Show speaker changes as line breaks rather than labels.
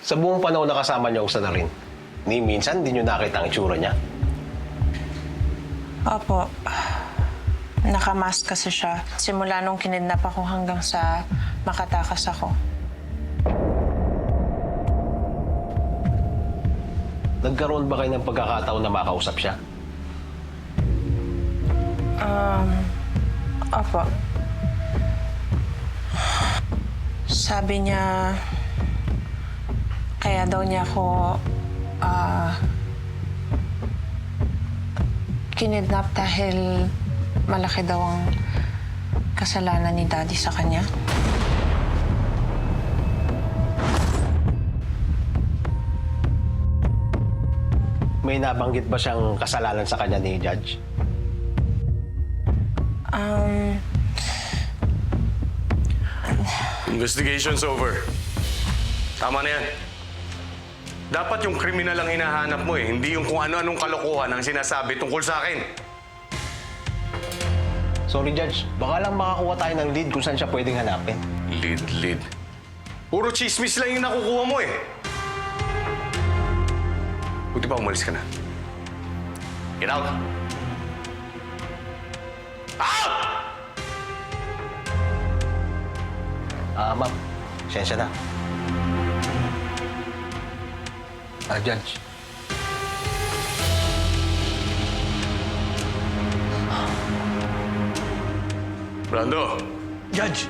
Sa buong panahon na kasama niyo sa Darin, ni minsan di niyo nakita ang itsura niya.
Opo. Nakamask kasi siya. Simula nung kinidnap ako hanggang sa makatakas ako.
Nagkaroon ba kayo ng pagkakataon na makausap siya?
Opo. Sabi niya, kaya daw niya ako kinidnap dahil malaki daw ang kasalanan ni Daddy sa kanya.
May nabanggit ba siyang kasalanan sa kanya ni Judge?
Investigation's over. Tama na yan. Dapat yung kriminal ang hinahanap mo eh, hindi yung kung ano-anong kalokohan ang sinasabi tungkol sa akin.
Sorry, Judge. Baka lang makakuha tayo ng lead kung saan siya pwedeng hanapin.
Lead. Puro chismis lang yung nakukuha mo eh. Buti pa umalis ka na. Get out! Out!
Ma'am. Sensya na. Judge.
Brando,
Judge!